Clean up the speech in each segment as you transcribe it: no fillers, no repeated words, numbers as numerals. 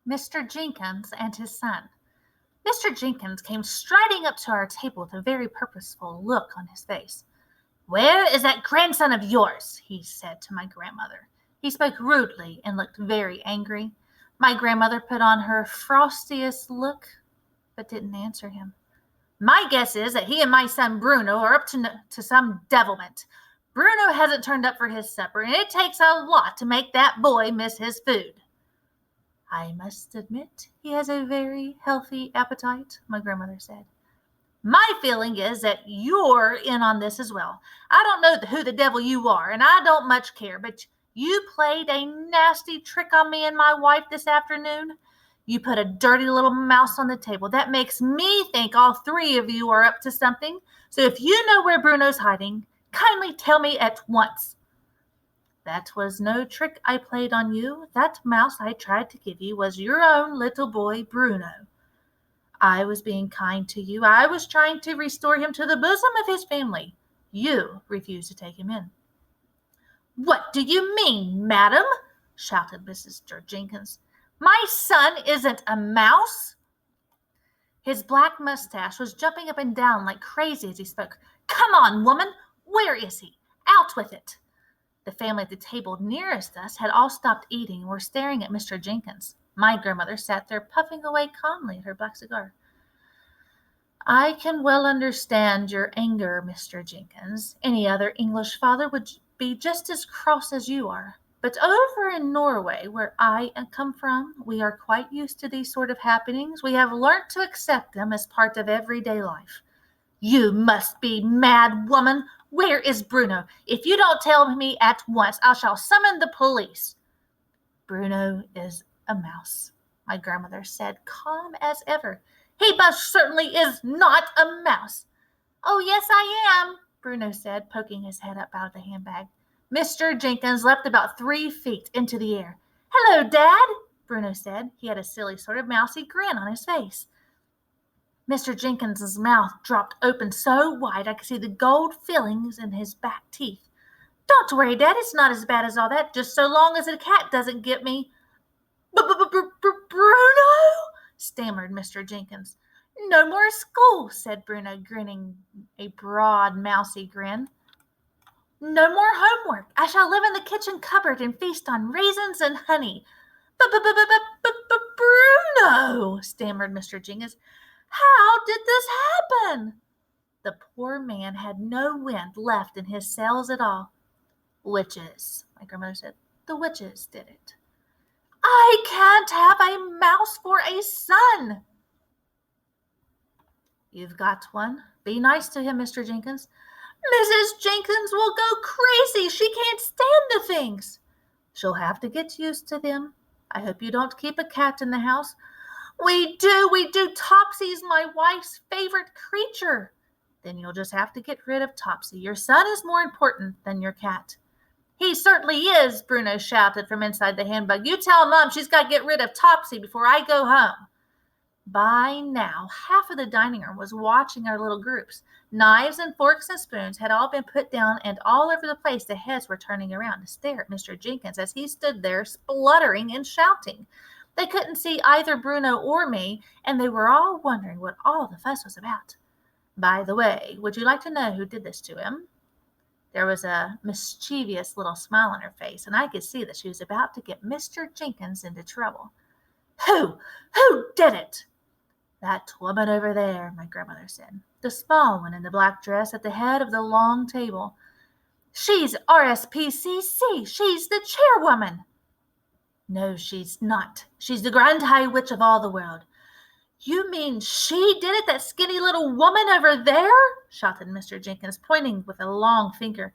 Mr. Jenkins and his son. Mr. Jenkins came striding up to our table with a very purposeful look on his face. "Where is that grandson of yours?" he said to my grandmother. He spoke rudely and looked very angry. My grandmother put on her frostiest look, but didn't answer him. "My guess is that he and my son Bruno are up to some devilment. Bruno hasn't turned up for his supper, and it takes a lot to make that boy miss his food." "I must admit he has a very healthy appetite," my grandmother said. "My feeling is that you're in on this as well. I don't know who the devil you are, and I don't much care, but you played a nasty trick on me and my wife this afternoon. You put a dirty little mouse on the table. That makes me think all three of you are up to something. So if you know where Bruno's hiding, kindly tell me at once." "That was no trick I played on you. That mouse I tried to give you was your own little boy, Bruno. I was being kind to you. I was trying to restore him to the bosom of his family. You refused to take him in." "What do you mean, madam?" shouted Mr. Jenkins. "My son isn't a mouse." His black mustache was jumping up and down like crazy as he spoke. "Come on, woman! Where is he? Out with it!" The family at the table nearest us had all stopped eating and were staring at Mr. Jenkins. My grandmother sat there puffing away calmly at her black cigar. "I can well understand your anger, Mr. Jenkins. Any other English father would be just as cross as you are. But over in Norway, where I come from, we are quite used to these sort of happenings. We have learnt to accept them as part of everyday life." "You must be mad, woman! Where is Bruno? If you don't tell me at once, I shall summon the police." "Bruno is a mouse," my grandmother said, calm as ever. "He most certainly is not a mouse." "Oh, yes, I am," Bruno said, poking his head up out of the handbag. Mr. Jenkins leapt about 3 feet into the air. "Hello, Dad," Bruno said. He had a silly sort of mousy grin on his face. Mr. Jenkins's mouth dropped open so wide I could see the gold fillings in his back teeth. "Don't worry, Dad, it's not as bad as all that, just so long as a cat doesn't get me." "Bruno?" stammered Mr. Jenkins. "No more school," said Bruno, grinning a broad, mousy grin. "No more homework. I shall live in the kitchen cupboard and feast on raisins and honey." "Bruno," stammered Mr. Jenkins, "how did this happen?" The poor man had no wind left in his sails at all. "Witches," my grandmother said. "The witches did it." "I can't have a mouse for a son." "You've got one. Be nice to him, Mr. Jenkins." "Mrs. Jenkins will go crazy. She can't stand the things." "She'll have to get used to them. I hope you don't keep a cat in the house." We do. Topsy's my wife's favorite creature." "Then you'll just have to get rid of Topsy. Your son is more important than your cat." "He certainly is," Bruno shouted from inside the handbag. "You tell Mom she's got to get rid of Topsy before I go home." By now, half of the dining room was watching our little groups. Knives and forks and spoons had all been put down, and all over the place the heads were turning around to stare at Mr. Jenkins as he stood there spluttering and shouting. They couldn't see either Bruno or me, and they were all wondering what all the fuss was about. "By the way, would you like to know who did this to him?" There was a mischievous little smile on her face, and I could see that she was about to get Mr. Jenkins into trouble. Who did it?" "That woman over there," my grandmother said. "The small one in the black dress at the head of the long table." "She's RSPCC. She's the chairwoman." "No, she's not. She's the Grand High Witch of all the world." "You mean she did it, that skinny little woman over there?" shouted Mr. Jenkins, pointing with a long finger.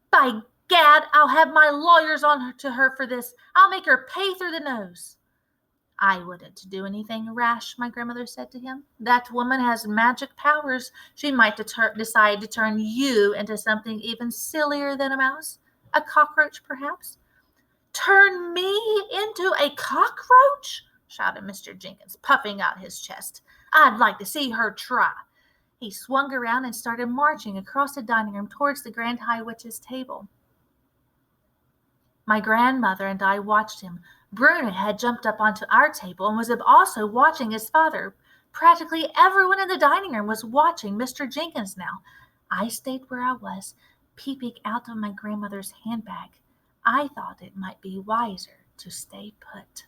"By gad, I'll have my lawyers on to her for this. I'll make her pay through the nose." "I wouldn't do anything rash," my grandmother said to him. "That woman has magic powers. She might decide to turn you into something even sillier than a mouse. A cockroach, perhaps." "Turn me into a cockroach?" shouted Mr. Jenkins, puffing out his chest. "I'd like to see her try." He swung around and started marching across the dining room towards the Grand High Witch's table. My grandmother and I watched him, Bruno had jumped up onto our table and was also watching his father. Practically everyone in the dining room was watching Mr. Jenkins now. I stayed where I was, peeping out of my grandmother's handbag. I thought it might be wiser to stay put.